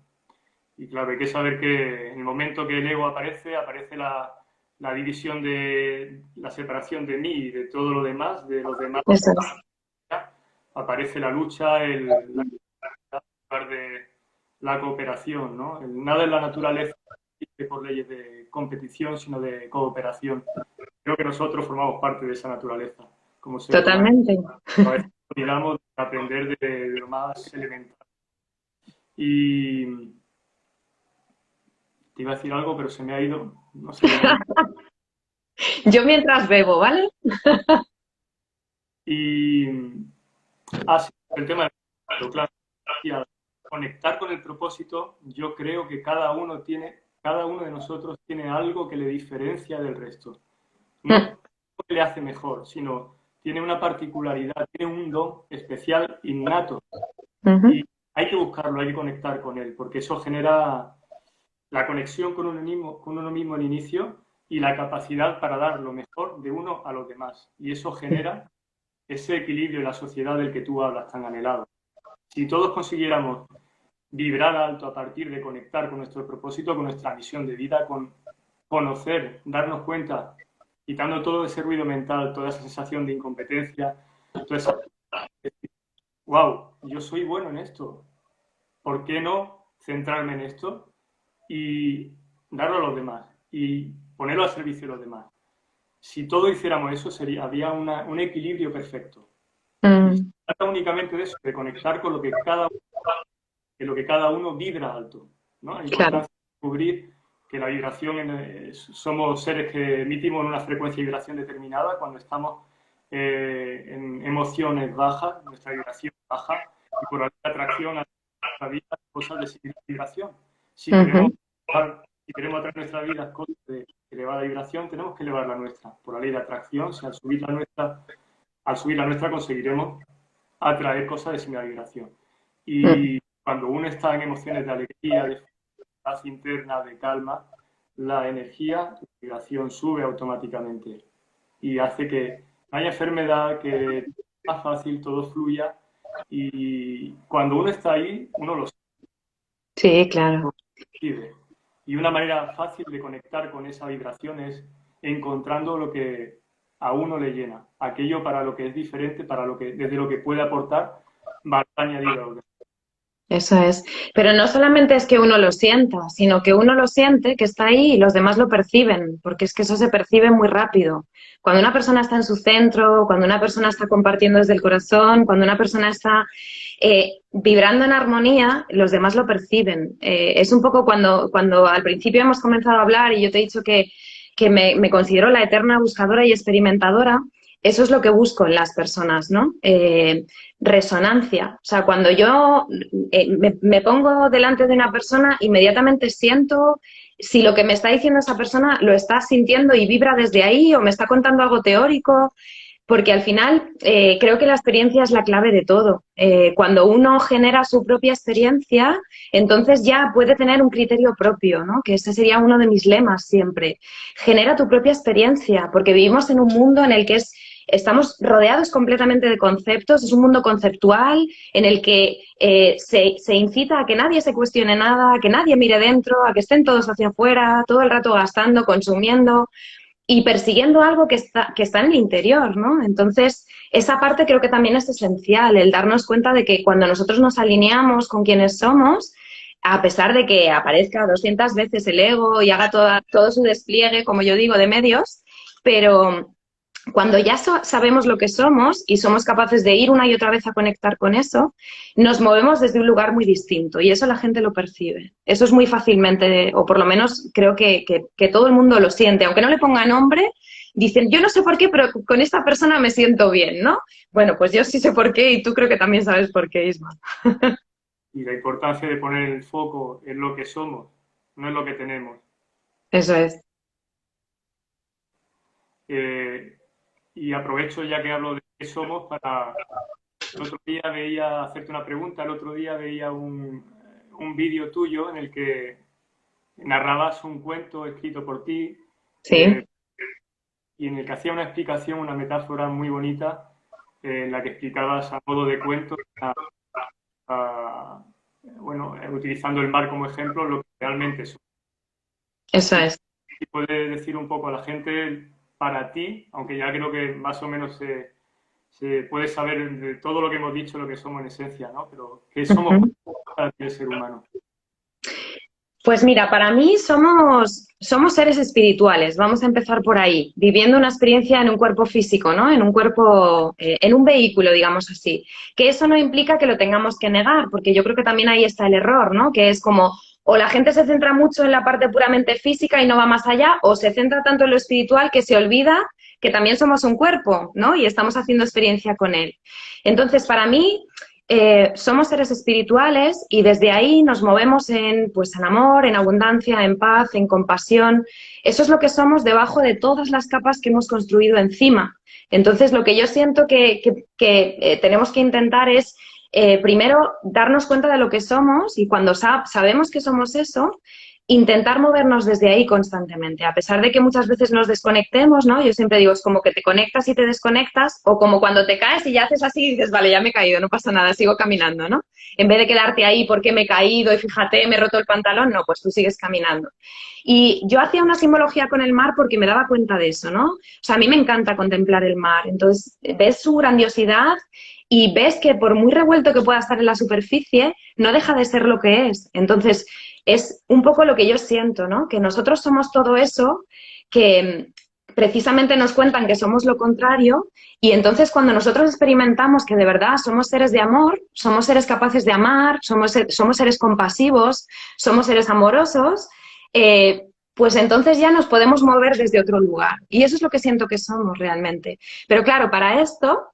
Y claro, hay que saber que en el momento que el ego aparece, aparece la división de la separación de mí y de todo lo demás, de los demás, Eso es. aparece la lucha, lugar de la cooperación, ¿no? Nada en la naturaleza existe por leyes de competición, sino de cooperación. Creo que nosotros formamos parte de esa naturaleza como seres humanos. Totalmente. A veces olvidamos de aprender de lo más elemental. Y te iba a decir algo, pero se me ha ido. No sé qué me ha dicho. Yo mientras bebo, ¿vale? Y, sí, el tema del claro. y al conectar con el propósito, yo creo que cada uno de nosotros tiene algo que le diferencia del resto. No que le hace mejor, sino tiene una particularidad, tiene un don especial innato. Y hay que buscarlo, hay que conectar con él, porque eso genera la conexión con uno mismo al inicio y la capacidad para dar lo mejor de uno a los demás. Y eso genera ese equilibrio en la sociedad del que tú hablas tan anhelado. Si todos consiguiéramos vibrar alto a partir de conectar con nuestro propósito, con nuestra misión de vida, con conocer, darnos cuenta, quitando todo ese ruido mental, toda esa sensación de incompetencia, toda esa... wow, yo soy bueno en esto, ¿por qué no centrarme en esto y darlo a los demás y ponerlo al servicio de los demás? Si todos hiciéramos eso, habría un equilibrio perfecto. Y se trata únicamente de eso, de conectar con lo que cada uno vibra alto, ¿no? La importancia de descubrir que la vibración, somos seres que emitimos una frecuencia de vibración determinada cuando estamos en emociones bajas, nuestra vibración baja, y por la atracción a nuestra vida cosas de similar vibración. Si queremos atraer nuestra vida cosas de elevada vibración, tenemos que elevar la nuestra. Por la ley de atracción, si al subir la nuestra conseguiremos atraer cosas de similar vibración. Y cuando uno está en emociones de alegría, de paz interna, de calma, la energía, la vibración sube automáticamente y hace que no haya enfermedad, que sea más fácil, todo fluya. Y cuando uno está ahí, uno lo Sí, claro. siente. Y una manera fácil de conectar con esa vibración es encontrando lo que a uno le llena, aquello para lo que es diferente, desde lo que puede aportar, va a añadir a lo que... Eso es. Pero no solamente es que uno lo sienta, sino que uno lo siente, que está ahí y los demás lo perciben, porque es que eso se percibe muy rápido. Cuando una persona está en su centro, cuando una persona está compartiendo desde el corazón, cuando una persona está vibrando en armonía, los demás lo perciben. Es un poco cuando al principio hemos comenzado a hablar y yo te he dicho que me considero la eterna buscadora y experimentadora. Eso es lo que busco en las personas, ¿no? Resonancia. O sea, cuando yo me pongo delante de una persona, inmediatamente siento si lo que me está diciendo esa persona lo está sintiendo y vibra desde ahí o me está contando algo teórico, porque al final creo que la experiencia es la clave de todo. Cuando uno genera su propia experiencia, entonces ya puede tener un criterio propio, ¿no? Que ese sería uno de mis lemas siempre. Genera tu propia experiencia, porque vivimos en un mundo en el que estamos rodeados completamente de conceptos, es un mundo conceptual en el que se incita a que nadie se cuestione nada, a que nadie mire dentro, a que estén todos hacia afuera, todo el rato gastando, consumiendo y persiguiendo algo que está en el interior, ¿no? Entonces, esa parte creo que también es esencial, el darnos cuenta de que cuando nosotros nos alineamos con quienes somos, a pesar de que aparezca 200 veces el ego y haga todo su despliegue, como yo digo, de medios, pero cuando ya sabemos lo que somos y somos capaces de ir una y otra vez a conectar con eso, nos movemos desde un lugar muy distinto y eso la gente lo percibe. Eso es muy fácilmente, o por lo menos creo que todo el mundo lo siente. Aunque no le ponga nombre, dicen, yo no sé por qué, pero con esta persona me siento bien, ¿no? Bueno, pues yo sí sé por qué y tú creo que también sabes por qué, Isma. Y la importancia de poner el foco en lo que somos, no en lo que tenemos. Eso es. Y aprovecho ya que hablo de qué somos para... El otro día veía, hacerte una pregunta, el otro día veía un vídeo tuyo en el que narrabas un cuento escrito por ti Sí. Y en el que hacía una explicación, una metáfora muy bonita en la que explicabas a modo de cuento, bueno, utilizando el mar como ejemplo, lo que realmente somos. Eso es. Si puedes decir un poco a la gente, para ti, aunque ya creo que más o menos se puede saber de todo lo que hemos dicho, lo que somos en esencia, ¿no? Pero ¿qué somos para ti el ser humano? Pues mira, para mí somos seres espirituales, vamos a empezar por ahí, viviendo una experiencia en un cuerpo físico, ¿no? En un cuerpo, en un vehículo, digamos así. Que eso no implica que lo tengamos que negar, porque yo creo que también ahí está el error, ¿no? Que es como, o la gente se centra mucho en la parte puramente física y no va más allá, o se centra tanto en lo espiritual que se olvida que también somos un cuerpo, ¿no? Y estamos haciendo experiencia con él. Entonces, para mí, somos seres espirituales y desde ahí nos movemos en, pues, en amor, en abundancia, en paz, en compasión. Eso es lo que somos debajo de todas las capas que hemos construido encima. Entonces, lo que yo siento que tenemos que intentar es, primero, darnos cuenta de lo que somos y cuando sabemos que somos eso, intentar movernos desde ahí constantemente, a pesar de que muchas veces nos desconectemos, ¿no? Yo siempre digo, es como que te conectas y te desconectas, o como cuando te caes y ya haces así y dices, vale, ya me he caído, no pasa nada, sigo caminando, ¿no? En vez de quedarte ahí porque me he caído y fíjate, me he roto el pantalón, no, pues tú sigues caminando. Y yo hacía una simbología con el mar porque me daba cuenta de eso, ¿no? O sea, a mí me encanta contemplar el mar, entonces ves su grandiosidad y ves que por muy revuelto que pueda estar en la superficie, no deja de ser lo que es. Entonces, es un poco lo que yo siento, ¿no? Que nosotros somos todo eso, que precisamente nos cuentan que somos lo contrario, y entonces cuando nosotros experimentamos que de verdad somos seres de amor, somos seres capaces de amar, somos seres compasivos, somos seres amorosos, pues entonces ya nos podemos mover desde otro lugar. Y eso es lo que siento que somos realmente. Pero claro, para esto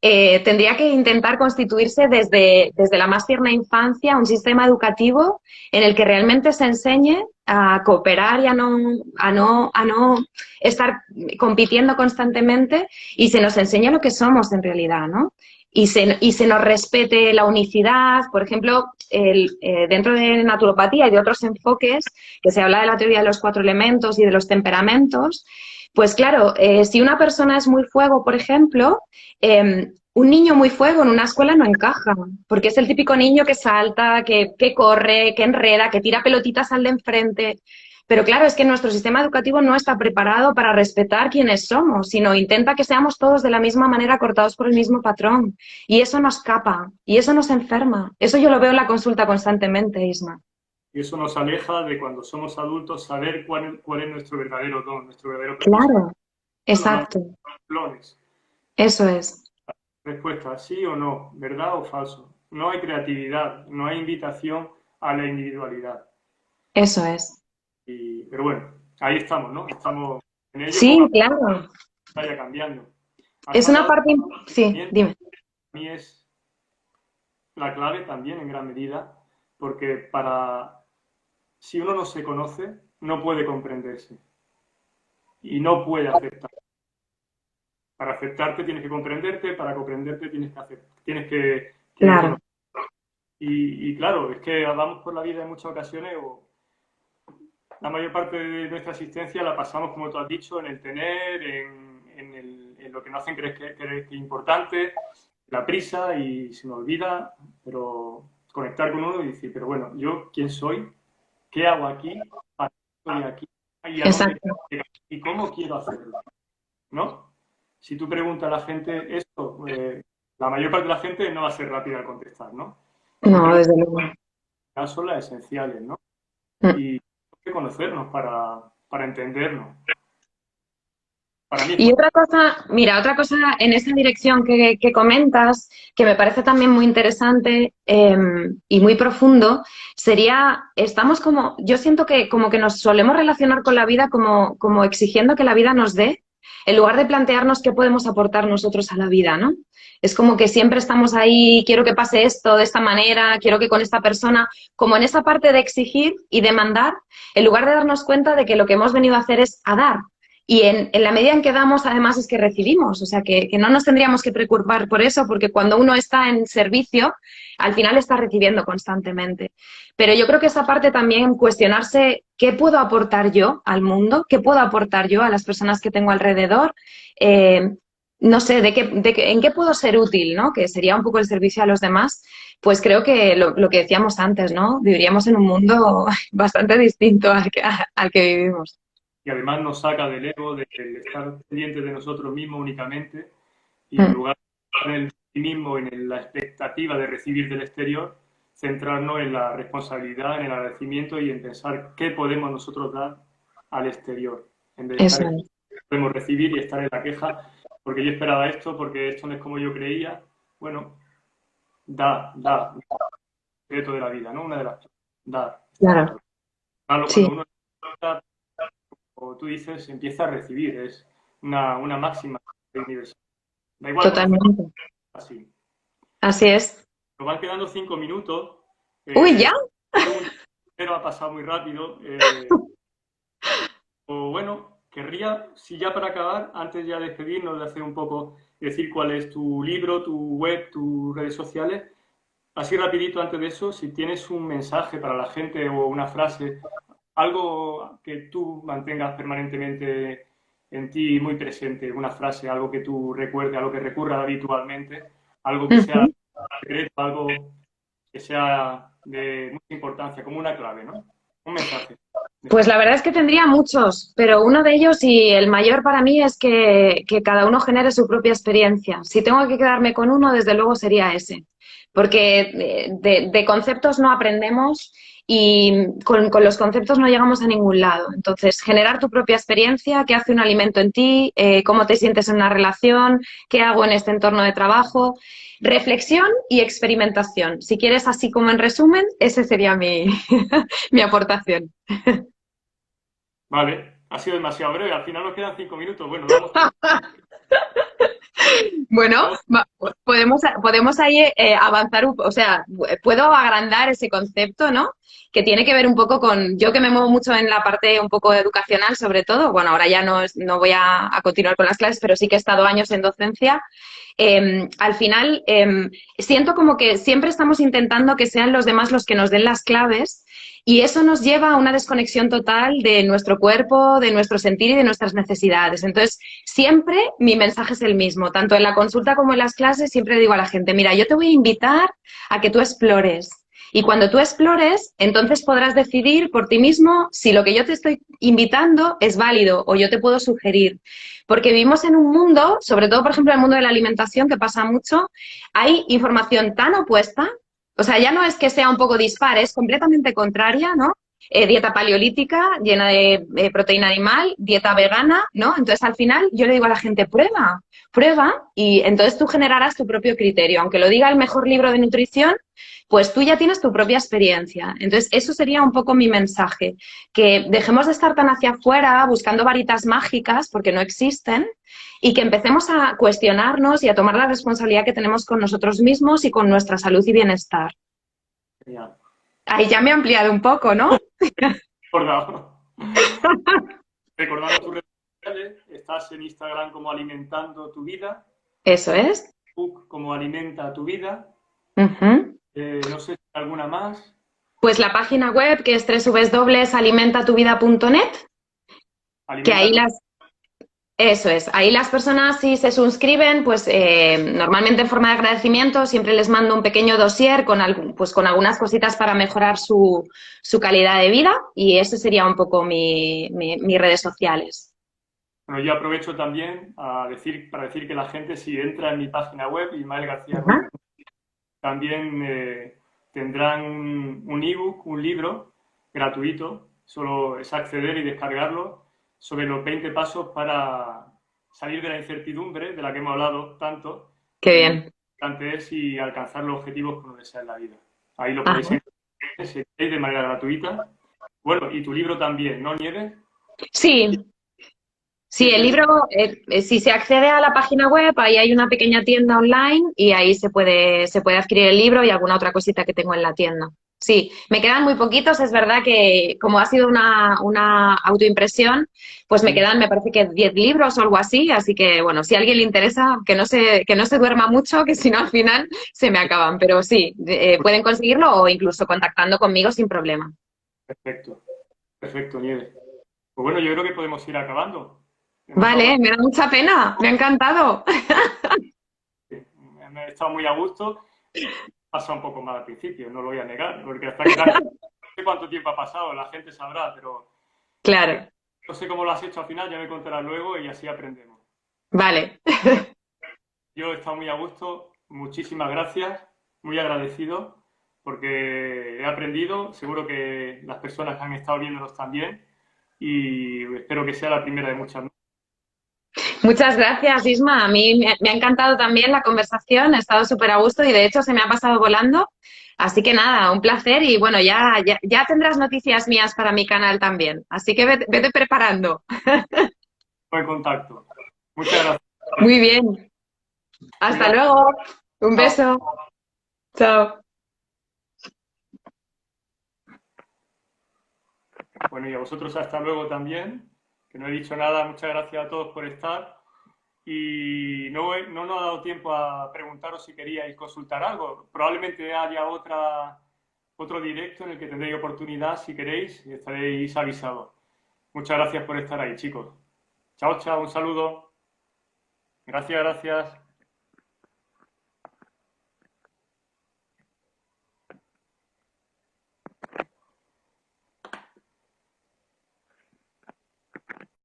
tendría que intentar constituirse desde la más tierna infancia un sistema educativo en el que realmente se enseñe a cooperar y a no estar compitiendo constantemente y se nos enseñe lo que somos en realidad, ¿no? Y se nos respete la unicidad, por ejemplo, dentro de naturopatía y de otros enfoques, que se habla de la teoría de los 4 elementos y de los temperamentos, pues claro, si una persona es muy fuego, por ejemplo, un niño muy fuego en una escuela no encaja, porque es el típico niño que salta, que corre, que enreda, que tira pelotitas al de enfrente. Pero claro, es que nuestro sistema educativo no está preparado para respetar quiénes somos, sino intenta que seamos todos de la misma manera cortados por el mismo patrón. Y eso nos capa, y eso nos enferma. Eso yo lo veo en la consulta constantemente, Isma. Y eso nos aleja de cuando somos adultos saber cuál es nuestro verdadero don, nuestro verdadero propósito. Claro, exacto, Clones. eso es, Respuesta, sí o no, verdad o falso. No hay creatividad, no hay invitación a la individualidad. eso es. Pero bueno, ahí estamos, ¿no? Estamos en ello, Sí, poco a poco claro. vaya cambiando. Has Es una hablado de parte... Sí, también, dime. para mí es la clave también en gran medida, porque si uno no se conoce, no puede comprenderse y no puede aceptar. Para aceptarte tienes que comprenderte, para comprenderte tienes que Claro. conocer. Y claro, es que vamos por la vida en muchas ocasiones, o la mayor parte de nuestra existencia la pasamos, como tú has dicho, en el tener, en lo que nos hacen creer que es importante, la prisa, y se me olvida, pero conectar con uno y decir, pero bueno, ¿yo quién soy? ¿Qué hago aquí? ¿Para qué estoy aquí? ¿Y a dónde Exacto. quiero llegar? ¿Y cómo quiero hacerlo? ¿No? Si tú preguntas a la gente esto, la mayor parte de la gente no va a ser rápida al contestar, ¿no? Son No, preguntas desde luego. que son las esenciales, ¿no? Mm. Y hay que conocernos para entendernos. Para mí es Y muy... otra cosa, mira, otra cosa en esa dirección que comentas, que me parece también muy interesante y muy profundo, sería, estamos como, yo siento que como que nos solemos relacionar con la vida como exigiendo que la vida nos dé, en lugar de plantearnos qué podemos aportar nosotros a la vida, ¿no? Es como que siempre estamos ahí, quiero que pase esto de esta manera, quiero que con esta persona, como en esa parte de exigir y demandar, en lugar de darnos cuenta de que lo que hemos venido a hacer es a dar. Y en la medida en que damos, además, es que recibimos. O sea, que no nos tendríamos que preocupar por eso, porque cuando uno está en servicio, al final está recibiendo constantemente. Pero yo creo que esa parte también, cuestionarse qué puedo aportar yo al mundo, qué puedo aportar yo a las personas que tengo alrededor, no sé, en qué puedo ser útil, ¿no? Que sería un poco el servicio a los demás. Pues creo que lo que decíamos antes, ¿no? Viviríamos en un mundo bastante distinto al que vivimos. Y además nos saca del ego, de estar pendientes de nosotros mismos únicamente, y en Mm, lugar de estar en el sí mismo, en la expectativa de recibir del exterior, centrarnos en la responsabilidad, en el agradecimiento y en pensar qué podemos nosotros dar al exterior, en vez de eso estar es. podemos recibir y estar en la queja, porque yo esperaba esto, porque esto no es como yo creía. Bueno, da, el secreto de la vida, ¿no? Una de las cosas, dar. Claro. Claro, cuando Sí, uno da, como tú dices, empieza a recibir, es una máxima universal. Da igual cuando fuera totalmente. así. Así es. nos van quedando 5 minutos. Uy, ¿ya? Pero ha pasado muy rápido. O bueno, querría, si ya para acabar, antes ya de despedirnos, de hacer un poco, decir cuál es tu libro, tu web, tus redes sociales. Así rapidito antes de eso, si tienes un mensaje para la gente o una frase, algo que tú mantengas permanentemente en ti muy presente, una frase, algo que tú recuerdes, algo que recurra habitualmente, algo que sea Ujú. secreto, algo que sea de mucha importancia, como una clave, ¿no? Un mensaje. Pues la verdad es que tendría muchos, pero uno de ellos y el mayor para mí es que cada uno genere su propia experiencia. Si tengo que quedarme con uno, desde luego sería ese, porque de conceptos no aprendemos y con los conceptos no llegamos a ningún lado. Entonces, generar tu propia experiencia, qué hace un alimento en ti, cómo te sientes en una relación, qué hago en este entorno de trabajo. Reflexión y experimentación. Si quieres, así como en resumen, ese sería mi, mi aportación. Vale, ha sido demasiado breve, al final nos quedan 5 minutos. Bueno, damos tiempo. Bueno, Damos- podemos ahí avanzar, o sea, puedo agrandar ese concepto, ¿no? Que tiene que ver un poco con, yo que me muevo mucho en la parte un poco educacional, sobre todo, bueno, ahora ya no voy a continuar con las clases, pero sí que he estado años en docencia. Al final, siento como que siempre estamos intentando que sean los demás los que nos den las claves y eso nos lleva a una desconexión total de nuestro cuerpo, de nuestro sentir y de nuestras necesidades. Entonces, siempre mi mensaje es el mismo, tanto en la consulta como en las clases, siempre digo a la gente, mira, yo te voy a invitar a que tú explores. Y cuando tú explores, entonces podrás decidir por ti mismo si lo que yo te estoy invitando es válido o yo te puedo sugerir. Porque vivimos en un mundo, sobre todo, por ejemplo, en el mundo de la alimentación, que pasa mucho, hay información tan opuesta, o sea, ya no es que sea un poco dispar, es completamente contraria, ¿no? Dieta paleolítica llena de proteína animal, dieta vegana, ¿no? Entonces, al final, yo le digo a la gente, prueba, prueba, y entonces tú generarás tu propio criterio. Aunque lo diga el mejor libro de nutrición, pues tú ya tienes tu propia experiencia. Entonces, eso sería un poco mi mensaje, que dejemos de estar tan hacia afuera buscando varitas mágicas, porque no existen, y que empecemos a cuestionarnos y a tomar la responsabilidad que tenemos con nosotros mismos y con nuestra salud y bienestar. Genial. Ahí ya me he ampliado un poco, ¿no? Recordado. Recordando tus redes sociales, estás en Instagram como Alimentando tu Vida, Eso es. Facebook como Alimenta tu Vida, Ujú. no sé si hay alguna más. Pues la página web que es www.alimentatuvida.net, que Alimenta ahí tu eso es, ahí las personas si se suscriben, pues normalmente en forma de agradecimiento siempre les mando un pequeño dossier con, pues, con algunas cositas para mejorar su calidad de vida y ese sería un poco mis redes sociales. Bueno, yo aprovecho también para decir que la gente, si entra en mi página web, Ajá. ismaelgarciaruiz, también tendrán un ebook, un libro gratuito, solo es acceder y descargarlo, sobre los 20 pasos para salir de la incertidumbre de la que hemos hablado tanto Qué y lo bien. importante es y alcanzar los objetivos que uno desea en la vida. Ahí lo podéis Ajá. encontrar si queréis, de manera gratuita. Bueno, y tu libro también, ¿no, Nieves? Sí, sí, el Siempre es... libro, si se accede a la página web, ahí hay una pequeña tienda online y ahí se puede adquirir el libro y alguna otra cosita que tengo en la tienda. Sí, me quedan muy poquitos, es verdad que como ha sido una autoimpresión, pues me quedan, me parece que 10 libros o algo así que bueno, si a alguien le interesa, que no se duerma mucho, que si no al final se me acaban, pero sí, pueden conseguirlo o incluso contactando conmigo sin problema. Perfecto, perfecto, Nieves. Pues bueno, yo creo que podemos ir acabando. Hemos Vale, hablado, me da mucha pena, me ha encantado. me he estado muy a gusto. Pasa un poco mal al principio, no lo voy a negar, porque hasta que no sé cuánto tiempo ha pasado, la gente sabrá, pero Claro, no sé cómo lo has hecho al final, ya me contarás luego y así aprendemos. vale. Yo he estado muy a gusto, muchísimas gracias, muy agradecido, porque he aprendido, seguro que las personas que han estado viéndonos también, y espero que sea la primera de muchas. Muchas gracias, Isma. A mí me ha encantado también la conversación, he estado súper a gusto y de hecho se me ha pasado volando. Así que nada, un placer y bueno, ya tendrás noticias mías para mi canal también. Así que vete preparando. Buen contacto. Muchas gracias. Muy bien. Hasta Cuídate. luego. Un Chao. beso. Chao. Bueno, y a vosotros hasta luego también, que no he dicho nada. Muchas gracias a todos por estar. Y no nos ha dado tiempo a preguntaros si queríais consultar algo. Probablemente haya otro directo en el que tendréis oportunidad, si queréis, y estaréis avisados. Muchas gracias por estar ahí, chicos. Chao, chao, un saludo. Gracias, gracias.